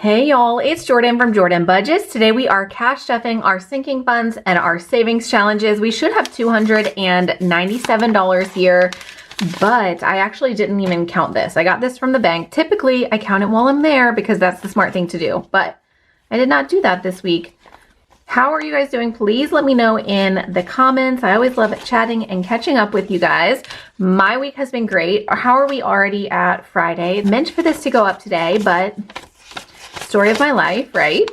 Hey y'all, it's Jordan from Jordan Budgets. Today we are cash stuffing our sinking funds and our savings challenges. We should have $297 here, but I actually didn't even count this. I got this from the bank. Typically I count it while I'm there because that's the smart thing to do, but I did not do that this week. How are you guys doing? Please let me know in the comments. I always love chatting and catching up with you guys. My week has been great. How are we already at Friday? Meant for this to go up today, but story of my life, right?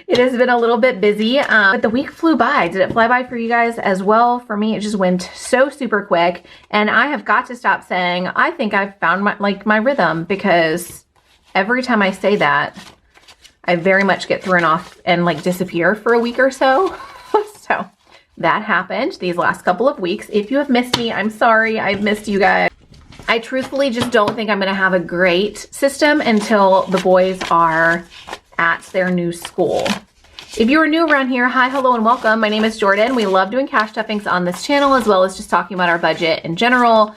It has been a little bit busy, but the week flew by. Did it fly by for you guys as well? For me, it just went so super quick, and I have got to stop saying, I think I've found my rhythm, because every time I say that, I very much get thrown off and disappear for a week or so. So that happened these last couple of weeks. If you have missed me, I'm sorry. I've missed you guys. I truthfully just don't think I'm going to have a great system until the boys are at their new school. If you are new around here, hi, hello, and welcome. My name is Jordan. We love doing cash stuffings on this channel, as well as just talking about our budget in general.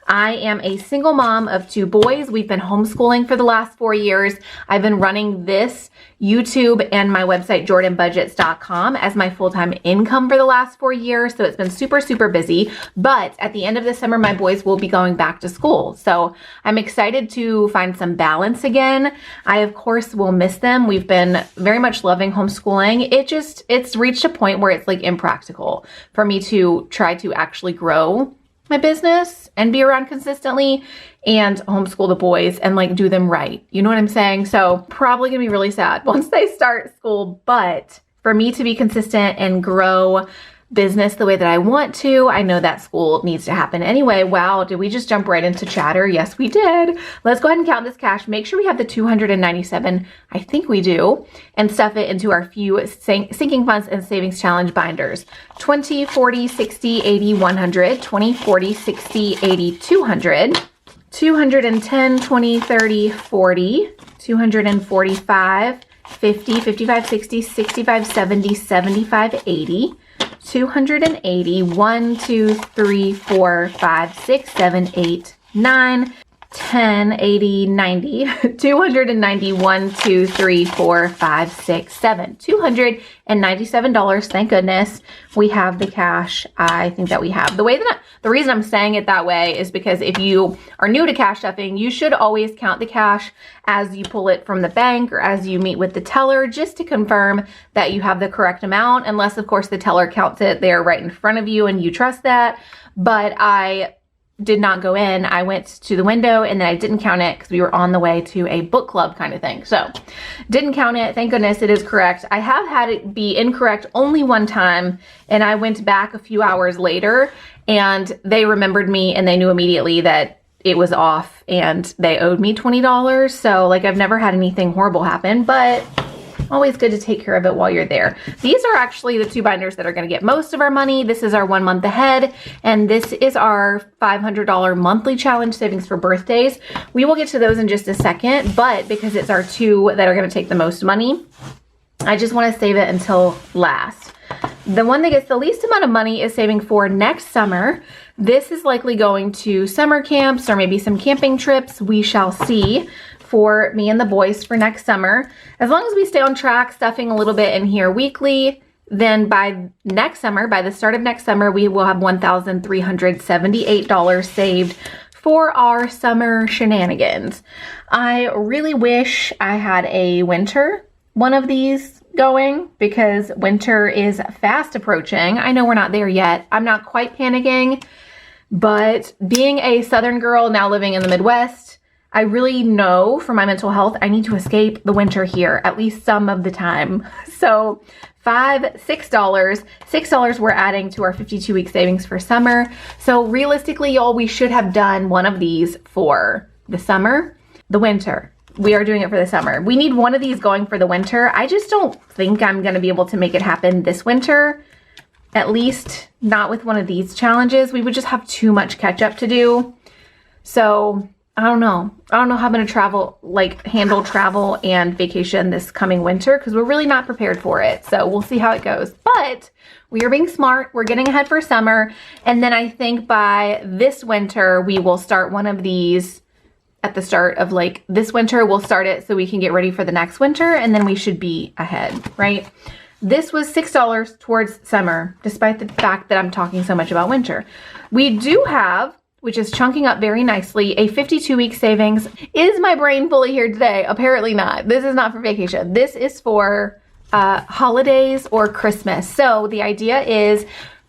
I am a single mom of 2 boys. We've been homeschooling for the last 4 years. I've been running this YouTube and my website, jordanbudgets.com, as my full-time income for the last 4 years. So it's been super, super busy. But at the end of the summer, my boys will be going back to school. So I'm excited to find some balance again. I, of course, will miss them. We've been very much loving homeschooling. It's reached a point where it's impractical for me to try to actually grow my business and be around consistently and homeschool the boys and do them right. You know what I'm saying? So probably gonna be really sad once they start school, but for me to be consistent and grow business the way that I want to, I know that school needs to happen anyway. Wow, did we just jump right into chatter? Yes, we did. Let's go ahead and count this cash. Make sure we have the 297, I think we do, and stuff it into our few sinking funds and savings challenge binders. 20, 40, 60, 80, 100, 20, 40, 60, 80, 200, 210, 20, 30, 40, 245, 50, 55, 60, 65, 70, 75, 80, 280, 1, 2, 3, 4, 5, 6, 7, 8, 9, 10, 80, 90, 290, 1, 2, 3, 4, 5, 6, 7, $297. Thank goodness we have the cash. I think that we have. The reason I'm saying it that way is because if you are new to cash stuffing, you should always count the cash as you pull it from the bank or as you meet with the teller, just to confirm that you have the correct amount, unless of course the teller counts it there right in front of you and you trust that. But I did not go in. I went to the window and then I didn't count it because we were on the way to a book club kind of thing. So didn't count it. Thank goodness it is correct. I have had it be incorrect only one time, and I went back a few hours later and they remembered me and they knew immediately that it was off and they owed me $20. So I've never had anything horrible happen, but always good to take care of it while you're there. These are actually the 2 binders that are going to get most of our money. This is our 1 month ahead, and this is our $500 monthly challenge savings for birthdays. We will get to those in just a second, but because it's our 2 that are going to take the most money, I just want to save it until last. The one that gets the least amount of money is saving for next summer. This is likely going to summer camps or maybe some camping trips. We shall see. For me and the boys for next summer. As long as we stay on track, stuffing a little bit in here weekly, then by next summer, by the start of next summer, we will have $1,378 saved for our summer shenanigans. I really wish I had a winter one of these going, because winter is fast approaching. I know we're not there yet. I'm not quite panicking, but being a Southern girl now living in the Midwest, I really know for my mental health, I need to escape the winter here at least some of the time. So $6 we're adding to our 52-week savings for summer. So realistically, y'all, we should have done one of these for the summer, the winter. We are doing it for the summer. We need one of these going for the winter. I just don't think I'm going to be able to make it happen this winter. At least not with one of these challenges. We would just have too much catch up to do. So I don't know how I'm going to handle travel and vacation this coming winter, because we're really not prepared for it. So we'll see how it goes. But we are being smart. We're getting ahead for summer. And then I think by this winter, we will start one of these at the start of like this winter. We'll start it so we can get ready for the next winter, and then we should be ahead, right? This was $6 towards summer, despite the fact that I'm talking so much about winter. We do have, which is chunking up very nicely, a 52-week savings. Is my brain fully here today? Apparently not. This is not for vacation. This is for holidays or Christmas. So the idea is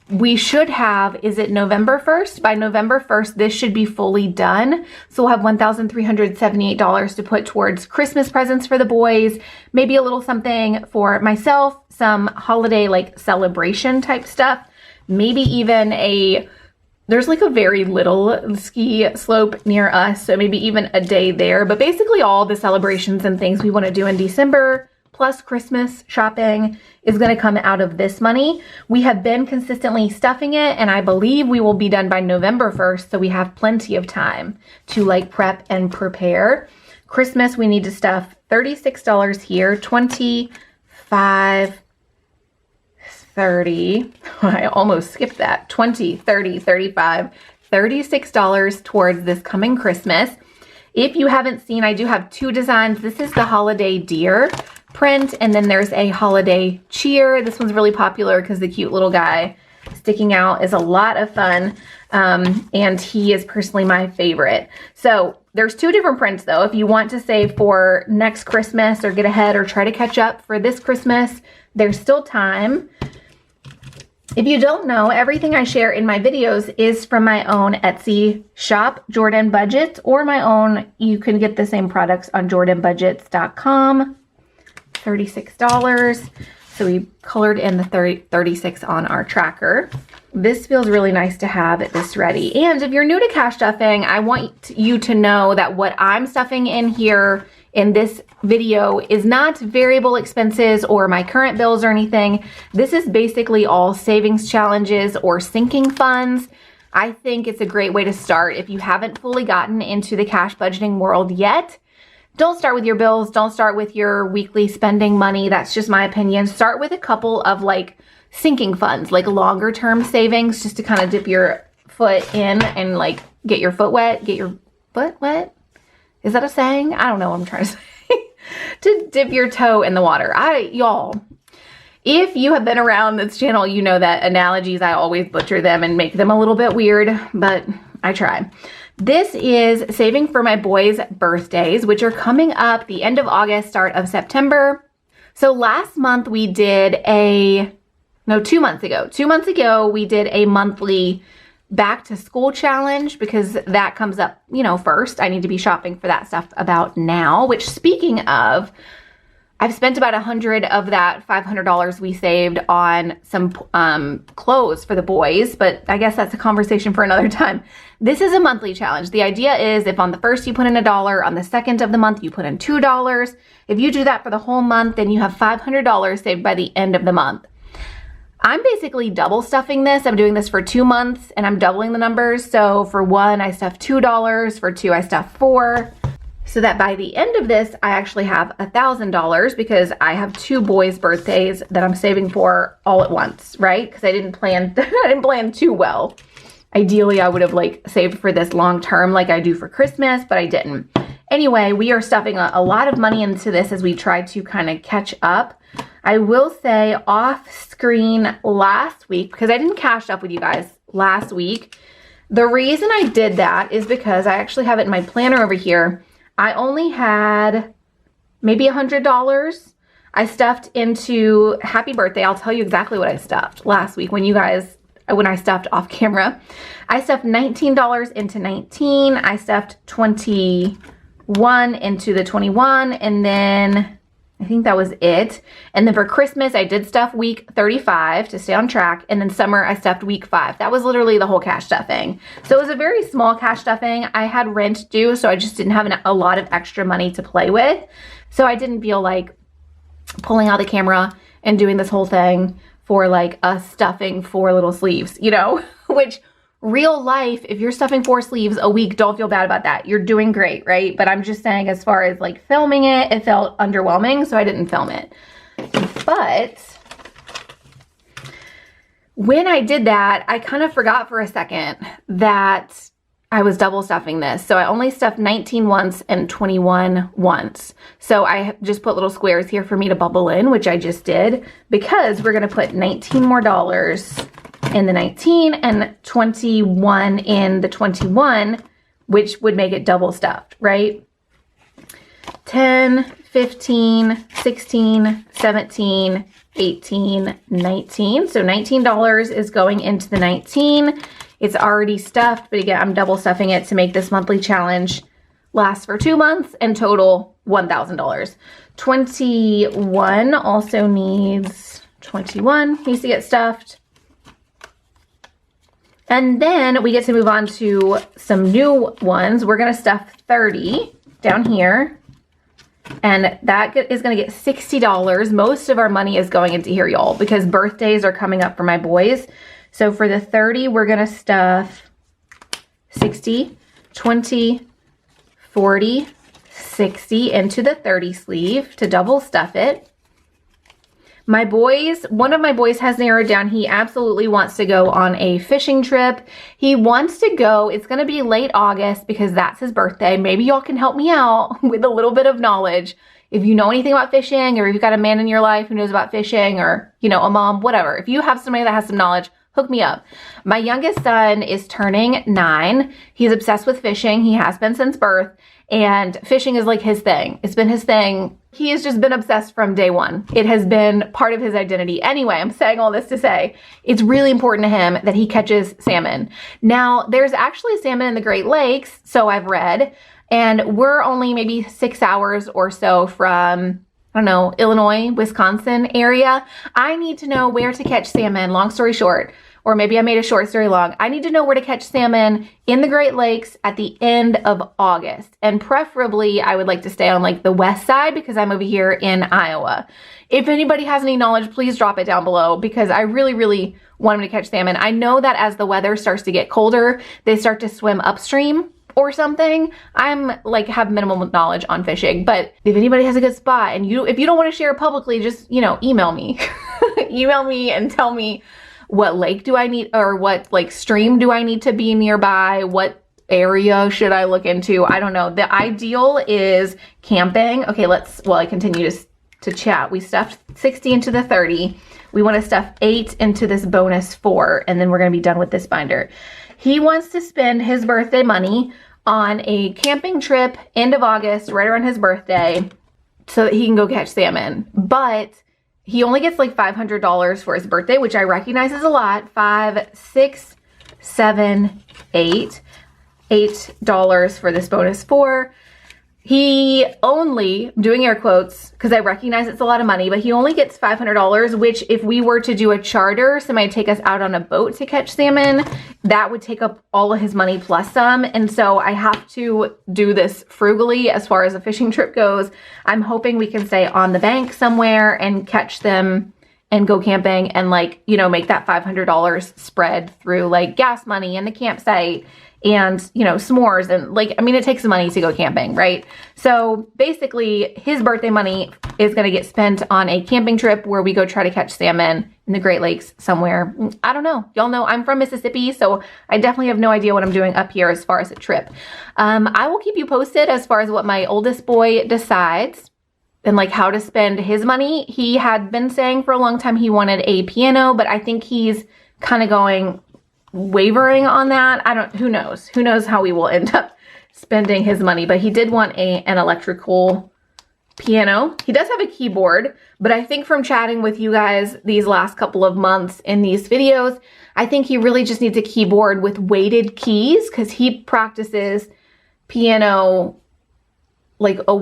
we should have, is it November 1st? By November 1st, this should be fully done. So we'll have $1,378 to put towards Christmas presents for the boys, maybe a little something for myself, some holiday like celebration type stuff, maybe even there's like a very little ski slope near us, so maybe even a day there. But basically all the celebrations and things we want to do in December, plus Christmas shopping, is going to come out of this money. We have been consistently stuffing it, and I believe we will be done by November 1st, so we have plenty of time to like prep and prepare. Christmas, we need to stuff $36 here, $25, $30, I almost skipped that, $20, $30, $35, $36 towards this coming Christmas. If you haven't seen, I do have two designs. This is the holiday deer print, and then there's a holiday cheer. This one's really popular because the cute little guy sticking out is a lot of fun, and he is personally my favorite. So there's two different prints though. If you want to save for next Christmas or get ahead or try to catch up for this Christmas, there's still time. If you don't know, everything I share in my videos is from my own Etsy shop, Jordan Budgets, or my own. You can get the same products on jordanbudgets.com. $36. So we colored in the 36 on our tracker. This feels really nice to have this ready. And if you're new to cash stuffing, I want you to know that what I'm stuffing in here in this video is not variable expenses or my current bills or anything. This is basically all savings challenges or sinking funds. I think it's a great way to start if you haven't fully gotten into the cash budgeting world yet. Don't start with your bills. Don't start with your weekly spending money. That's just my opinion. Start with a couple of like sinking funds, like longer term savings, just to kind of dip your foot in and like get your foot wet, get your foot wet. Is that a saying? I don't know what I'm trying to say. To dip your toe in the water. Y'all, if you have been around this channel, you know that analogies, I always butcher them and make them a little bit weird, but I try. This is saving for my boys' birthdays, which are coming up the end of August, start of September. So last month we did 2 months ago. 2 months ago, we did a monthly back to school challenge because that comes up, first. I need to be shopping for that stuff about now, which speaking of, I've spent about $100 of that $500 we saved on some clothes for the boys, but I guess that's a conversation for another time. This is a monthly challenge. The idea is if on the first you put in $1, on the second of the month you put in $2. If you do that for the whole month, then you have $500 saved by the end of the month. I'm basically double stuffing this. I'm doing this for 2 months and I'm doubling the numbers. So for one, I stuff $2. For two, I stuff $4. So that by the end of this, I actually have $1,000 because I have 2 boys' birthdays that I'm saving for all at once, right? Because I didn't plan too well. Ideally, I would have saved for this long term like I do for Christmas, but I didn't. Anyway, we are stuffing a lot of money into this as we try to kind of catch up. I will say off screen last week, because I didn't cash up with you guys last week. The reason I did that is because I actually have it in my planner over here. I only had maybe $100. I stuffed into Happy Birthday. I'll tell you exactly what I stuffed last week when I stuffed off camera. I stuffed $19 into 19. I stuffed 21 into the 21, and then I think that was it. And then for Christmas, I did stuff week 35 to stay on track. And then summer, I stuffed week 5. That was literally the whole cash stuffing. So it was a very small cash stuffing. I had rent due, so I just didn't have a lot of extra money to play with. So I didn't feel like pulling out the camera and doing this whole thing for us stuffing 4 little sleeves, which real life, if you're stuffing 4 sleeves a week, don't feel bad about that. You're doing great, right? But I'm just saying as far as filming it, it felt underwhelming, so I didn't film it. But when I did that, I kind of forgot for a second that I was double stuffing this. So I only stuffed 19 once and 21 once. So I just put little squares here for me to bubble in, which I just did, because we're gonna put 19 more dollars in the 19 and 21 in the 21, which would make it double stuffed, right? 10, 15, 16, 17, 18, 19. So $19 is going into the 19. It's already stuffed, but again, I'm double stuffing it to make this monthly challenge last for 2 months and total $1,000. 21 also needs, 21 needs to get stuffed. And then we get to move on to some new ones. We're gonna stuff 30 down here. And that is gonna get $60. Most of our money is going into here, y'all, because birthdays are coming up for my boys. So for the 30, we're gonna stuff 60, 20, 40, 60 into the 30 sleeve to double stuff it. My boys, one of my boys has narrowed down. He absolutely wants to go on a fishing trip. He wants to go, it's gonna be late August because that's his birthday. Maybe y'all can help me out with a little bit of knowledge. If you know anything about fishing, or if you've got a man in your life who knows about fishing, or you know, a mom, whatever. If you have somebody that has some knowledge, hook me up. My youngest son is turning 9. He's obsessed with fishing. He has been since birth, and fishing is like his thing. It's been his thing. He has just been obsessed from day one. It has been part of his identity. Anyway, I'm saying all this to say it's really important to him that he catches salmon. Now, there's actually salmon in the Great Lakes, so I've read, and we're only maybe 6 hours or so from, I don't know, Illinois, Wisconsin area. I need to know where to catch salmon, long story short. Or maybe I made a short story long. I need to know where to catch salmon in the Great Lakes at the end of August. And preferably, I would like to stay on like the west side because I'm over here in Iowa. If anybody has any knowledge, please drop it down below because I really, really want them to catch salmon. I know that as the weather starts to get colder, they start to swim upstream or something. I'm like have minimal knowledge on fishing, but if anybody has a good spot and if you don't want to share it publicly, just, you know, email me. Email me and tell me what lake do I need, or what like stream do I need to be nearby? What area should I look into? I don't know. The ideal is camping. Okay, while I continue to chat. We stuffed 60 into the 30. We want to stuff 8 into this bonus 4, and then we're going to be done with this binder. He wants to spend his birthday money on a camping trip end of August, right around his birthday, so that he can go catch salmon. But he only gets like $500 for his birthday, which I recognize is a lot. 5, 6, 7, 8. $8 for this bonus 4. He only, doing air quotes, because I recognize it's a lot of money, but he only gets $500, which if we were to do a charter, somebody take us out on a boat to catch salmon, that would take up all of his money plus some. And so I have to do this frugally as far as a fishing trip goes. I'm hoping we can stay on the bank somewhere and catch them and go camping and like, you know, make that $500 spread through like gas money and the campsite and, you know, s'mores and like, I mean, it takes some money to go camping, right? So basically his birthday money is going to get spent on a camping trip where we go try to catch salmon in the Great Lakes somewhere. I don't know. Y'all know I'm from Mississippi, so I definitely have no idea what I'm doing up here as far as a trip. I will keep you posted as far as what my oldest boy decides and like how to spend his money. He had been saying for a long time he wanted a piano, but I think he's kind of wavering on that. Who knows how we will end up spending his money, but he did want an electrical piano. He does have a keyboard, but I think from chatting with you guys these last couple of months in these videos, I think he really just needs a keyboard with weighted keys because he practices piano like a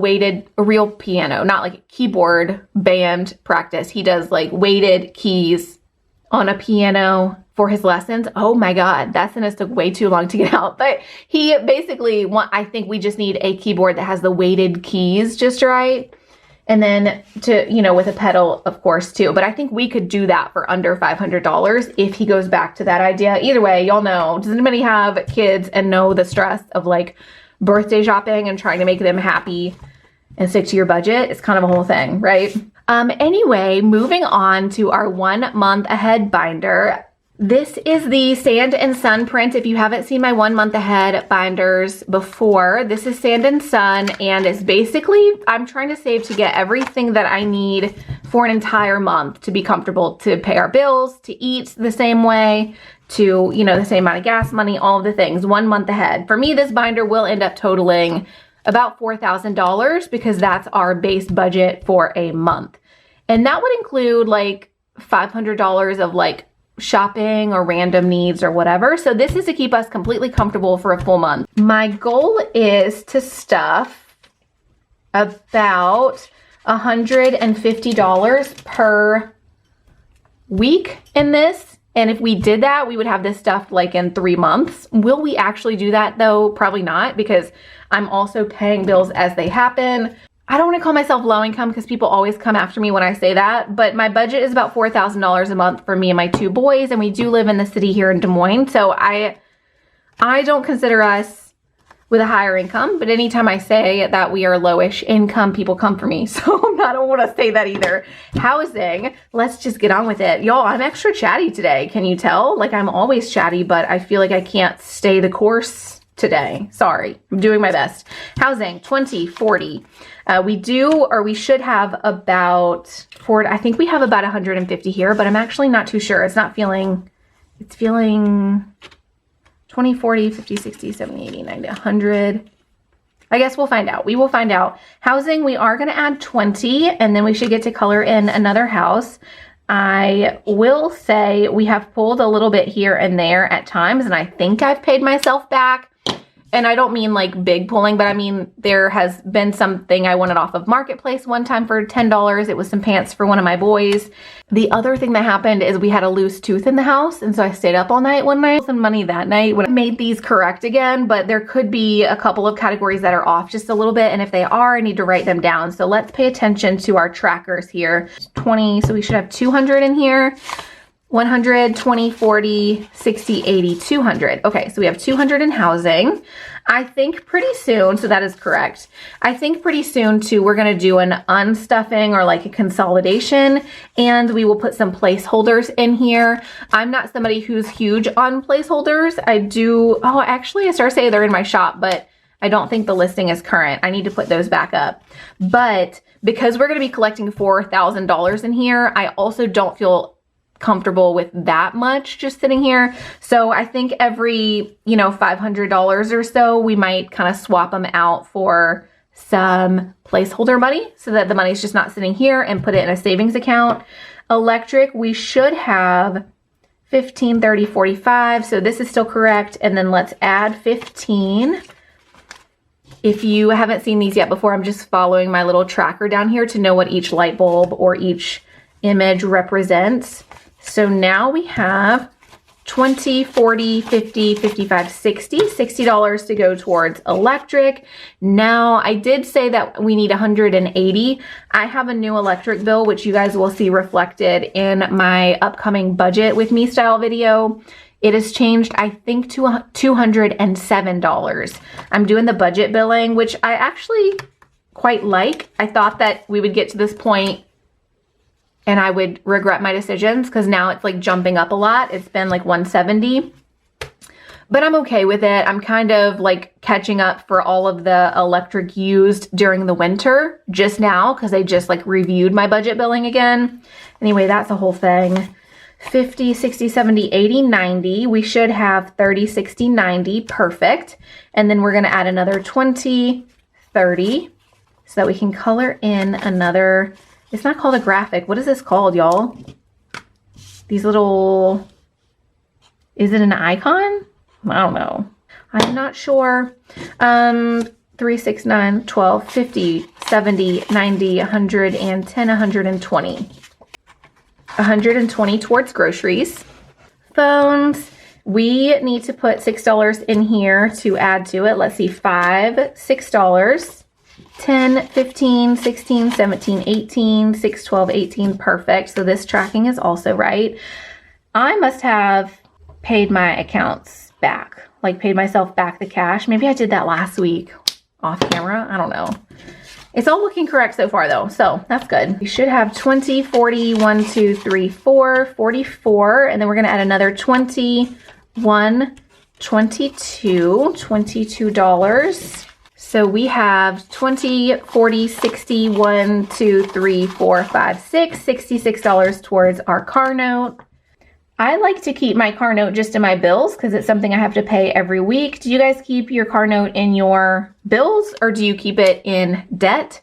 real piano, not like a keyboard band practice. He does like weighted keys on a piano for his lessons. Oh my God, that sentence took way too long to get out. But he basically I think we just need a keyboard that has the weighted keys just right. And then with a pedal, of course, too. But I think we could do that for under $500 if he goes back to that idea. Either way, y'all know, does anybody have kids and know the stress of like birthday shopping and trying to make them happy and stick to your budget? It's kind of a whole thing, right? Anyway, moving on to our 1 month ahead binder. This is the Sand and Sun print. If you haven't seen my 1 month ahead binders before, this is Sand and Sun, and it's basically, I'm trying to save to get everything that I need for an entire month to be comfortable, to pay our bills, to eat the same way, to, you know, the same amount of gas money, all of the things 1 month ahead. For me, this binder will end up totaling about $4,000 because that's our base budget for a month. And that would include like $500 of like shopping or random needs or whatever. So this is to keep us completely comfortable for a full month. My goal is to stuff about $150 per week in this. And if we did that, we would have this stuffed like in 3 months. Will we actually do that though? Probably not, because I'm also paying bills as they happen. I don't want to call myself low income because people always come after me when I say that, but my budget is about $4,000 a month for me and my 2 boys, and we do live in the city here in Des Moines, so I don't consider us with a higher income, but anytime I say that we are lowish income, people come for me, so I don't want to say that either. Housing, let's just get on with it. Y'all, I'm extra chatty today, can you tell? Like, I'm always chatty, but I feel like I can't stay the course today. Sorry, I'm doing my best. Housing, 2040. We should have about, I think we have about 150 here, but I'm actually not too sure. It's feeling 20, 40, 50, 60, 70, 80, 90, 100. I guess we'll find out. We will find out. Housing, we are going to add 20, and then we should get to color in another house. I will say we have pulled a little bit here and there at times, and I think I've paid myself back. And I don't mean like big pulling, but I mean, there has been something I wanted off of Marketplace one time for $10. It was some pants for one of my boys. The other thing that happened is we had a loose tooth in the house. And so I stayed up all night one night, some money that night when I made these correct again, but there could be a couple of categories that are off just a little bit. And if they are, I need to write them down. So let's pay attention to our trackers here. 20, so we should have 200 in here. 100, 20, 40, 60, 80, 200. Okay, so we have 200 in housing. I think pretty soon, so that is correct. I think pretty soon too, we're gonna do an unstuffing or like a consolidation, and we will put some placeholders in here. I'm not somebody who's huge on placeholders. I started saying they're in my shop, but I don't think the listing is current. I need to put those back up. But because we're gonna be collecting $4,000 in here, I also don't feel comfortable with that much just sitting here. So I think every, $500 or so, we might kind of swap them out for some placeholder money so that the money's just not sitting here, and put it in a savings account. Electric, we should have 15, 30, 45. So this is still correct. And then let's add 15. If you haven't seen these yet before, I'm just following my little tracker down here to know what each light bulb or each image represents. So now we have 20, 40, 50, 55, 60, $60 to go towards electric. Now, I did say that we need 180. I have a new electric bill, which you guys will see reflected in my upcoming budget with me style video. It has changed, I think, to $207. I'm doing the budget billing, which I actually quite like. I thought that we would get to this point and I would regret my decisions, because now it's like jumping up a lot. It's been like 170, but I'm okay with it. I'm kind of like catching up for all of the electric used during the winter just now, because I just like reviewed my budget billing again. Anyway, that's the whole thing. 50, 60, 70, 80, 90. We should have 30, 60, 90. Perfect. And then we're going to add another 20, 30, so that we can color in another. It's not called a graphic. What is this called, y'all? These little, is it an icon? I don't know. I'm not sure. 3, 6, 9, 12, 50, 70, 90, 110, 120. 120 towards groceries. Phones. We need to put $6 in here to add to it. Let's see, $5, $6. 10, 15, 16, 17, 18, 6, 12, 18, perfect. So this tracking is also right. I must have paid my accounts back, like paid myself back the cash. Maybe I did that last week off camera. I don't know. It's all looking correct so far though, so that's good. We should have 20, 40, 1, 2, 3, 4, 44, and then we're gonna add another 21, 22, $22. So we have 20, 40, 60, 1, 2, 3, 4, 5, 6, $66 towards our car note. I like to keep my car note just in my bills because it's something I have to pay every week. Do you guys keep your car note in your bills or do you keep it in debt?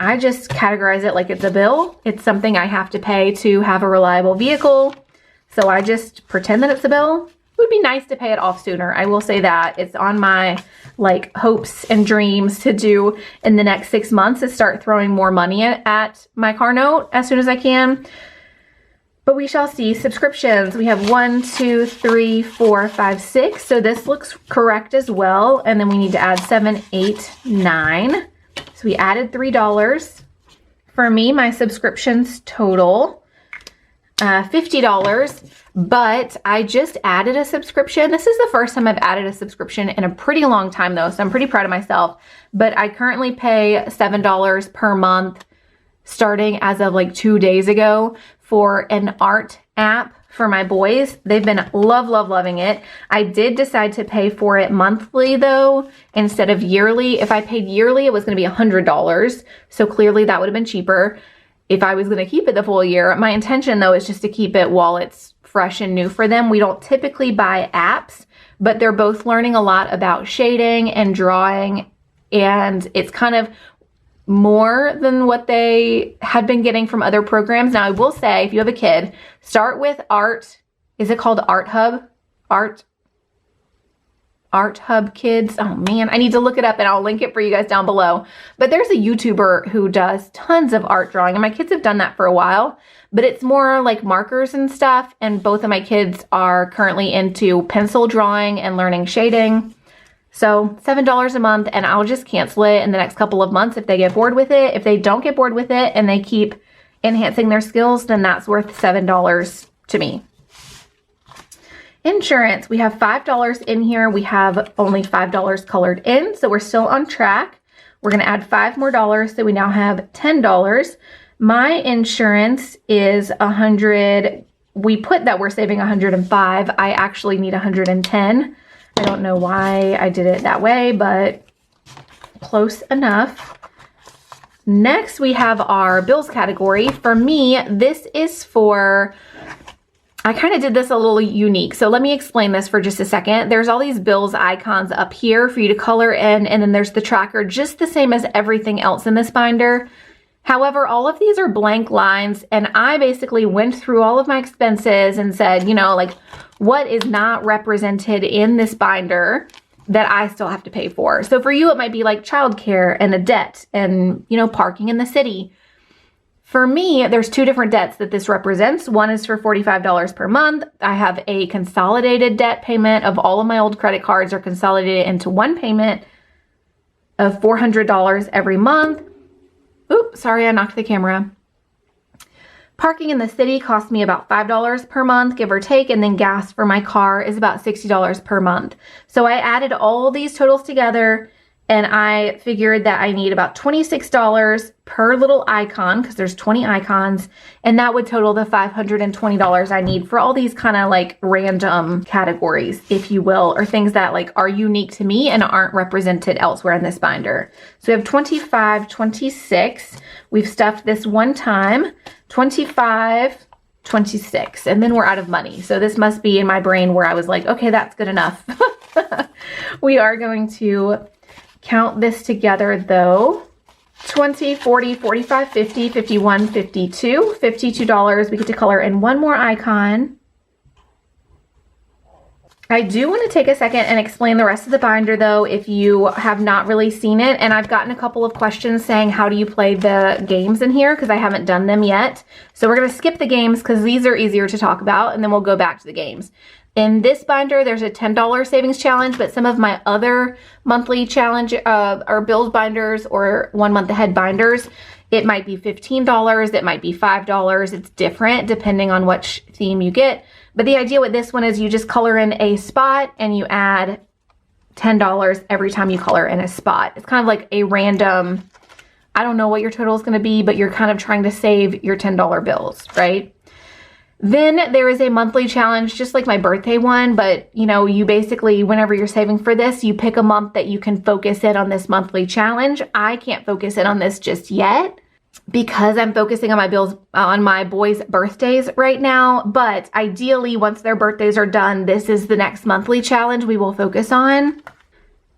I just categorize it like it's a bill. It's something I have to pay to have a reliable vehicle. So I just pretend that it's a bill. It would be nice to pay it off sooner. I will say that. It's on my like hopes and dreams to do in the next 6 months is start throwing more money at my car note as soon as I can. But we shall see. Subscriptions, we have 1, 2, 3, 4, 5, 6. So this looks correct as well. And then we need to add 7, 8, 9. So we added $3. For me, my subscriptions total $50. But I just added a subscription. This is the first time I've added a subscription in a pretty long time though. So I'm pretty proud of myself. But I currently pay $7 per month starting as of like 2 days ago for an art app for my boys. They've been loving it. I did decide to pay for it monthly though, instead of yearly. If I paid yearly, it was gonna be $100. So clearly that would have been cheaper if I was gonna keep it the full year. My intention though is just to keep it while it's fresh and new for them. We don't typically buy apps, but they're both learning a lot about shading and drawing, and it's kind of more than what they had been getting from other programs. Now I will say, if you have a kid, start with art. Is it called Art Hub? Art Hub Kids. Oh man, I need to look it up and I'll link it for you guys down below. But there's a YouTuber who does tons of art drawing, and my kids have done that for a while, but it's more like markers and stuff. And both of my kids are currently into pencil drawing and learning shading. So $7 a month, and I'll just cancel it in the next couple of months if they get bored with it. If they don't get bored with it and they keep enhancing their skills, then that's worth $7 to me. Insurance, we have $5 in here. We have only $5 colored in, so we're still on track. We're gonna add $5 more, so we now have $10. My insurance is $100. We put that we're saving $105. I actually need $110. I don't know why I did it that way, but close enough. Next, we have our bills category. For me, this is for, I kind of did this a little unique. So let me explain this for just a second. There's all these bills icons up here for you to color in, and then there's the tracker, just the same as everything else in this binder. However, all of these are blank lines, and I basically went through all of my expenses and said, you know, like, what is not represented in this binder that I still have to pay for? So for you, it might be like childcare and a debt and, you know, parking in the city. For me, there's 2 different debts that this represents. One is for $45 per month. I have a consolidated debt payment of all of my old credit cards are consolidated into one payment of $400 every month. Oops, sorry, I knocked the camera. Parking in the city costs me about $5 per month, give or take, and then gas for my car is about $60 per month. So I added all these totals together, and I figured that I need about $26 per little icon, because there's 20 icons, and that would total the $520 I need for all these kind of like random categories, if you will, or things that like are unique to me and aren't represented elsewhere in this binder. So we have 25, 26. We've stuffed this one time, 25, 26, and then we're out of money. So this must be in my brain where I was like, okay, that's good enough. We are going to count this together though. 20, 40, 45, 50, 51, 52, $52. We get to color in one more icon. I do want to take a second and explain the rest of the binder though, if you have not really seen it. And I've gotten a couple of questions saying, how do you play the games in here? Because I haven't done them yet. So we're going to skip the games because these are easier to talk about, and then we'll go back to the games. In this binder, there's a $10 savings challenge, but some of my other monthly challenge or build binders or 1 month ahead binders, it might be $15, it might be $5. It's different depending on which theme you get. But the idea with this one is you just color in a spot and you add $10 every time you color in a spot. It's kind of like a random I don't know what your total is going to be, but you're kind of trying to save your $10 bills, right? Then there is a monthly challenge, just like my birthday one, but you know, you basically, whenever you're saving for this, you pick a month that you can focus in on this monthly challenge. I can't focus in on this just yet because I'm focusing on my boys' birthdays right now. But ideally, once their birthdays are done, this is the next monthly challenge we will focus on.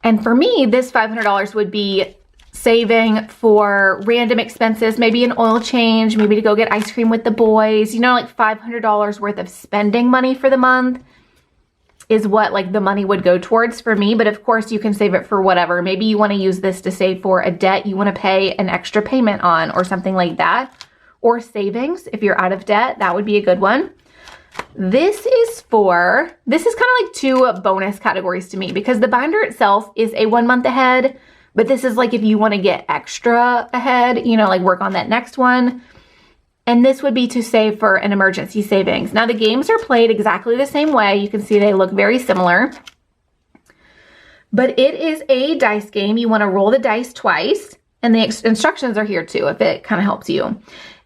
And for me, this $500 would be saving for random expenses, maybe an oil change, maybe to go get ice cream with the boys, you know, like $500 worth of spending money for the month is what like the money would go towards for me. But of course you can save it for whatever. Maybe you want to use this to save for a debt you want to pay an extra payment on or something like that, or savings. If you're out of debt, that would be a good one. This is kind of like two bonus categories to me because the binder itself is a 1 month ahead. But this is like if you want to get extra ahead, you know, like work on that next one. And this would be to save for an emergency savings. Now the games are played exactly the same way. You can see they look very similar. But it is a dice game. You want to roll the dice twice. And the instructions are here too, if it kind of helps you.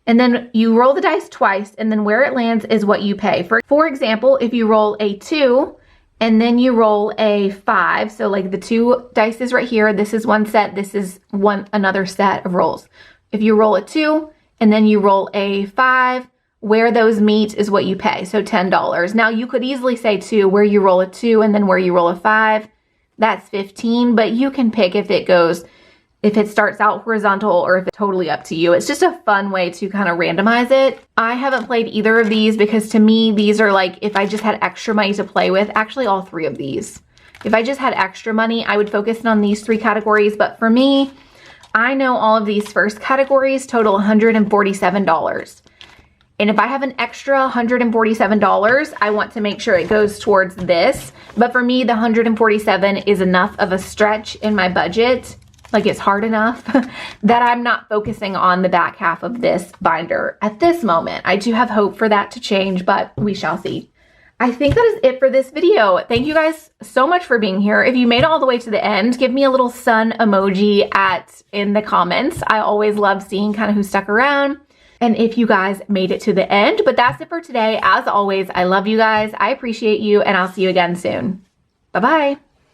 And then you roll the dice twice, and then where it lands is what you pay. For example, if you roll a 2, and then you roll a 5. So like the 2 dice is right here. This is one set. This is another set of rolls. If you roll a 2 and then you roll a 5, where those meet is what you pay. So $10. Now you could easily say too, where you roll a 2 and then where you roll a 5, that's 15. But you can pick if it starts out horizontal or if it's totally up to you. It's just a fun way to kind of randomize it. I haven't played either of these because to me, these are like, if I just had extra money to play with, actually all 3 of these. If I just had extra money, I would focus on these 3 categories. But for me, I know all of these first categories total $147. And if I have an extra $147, I want to make sure it goes towards this. But for me, the $147 is enough of a stretch in my budget. Like it's hard enough that I'm not focusing on the back half of this binder at this moment. I do have hope for that to change, but we shall see. I think that is it for this video. Thank you guys so much for being here. If you made it all the way to the end, give me a little sun emoji in the comments. I always love seeing kind of who stuck around and if you guys made it to the end. But that's it for today. As always, I love you guys. I appreciate you, and I'll see you again soon. Bye-bye.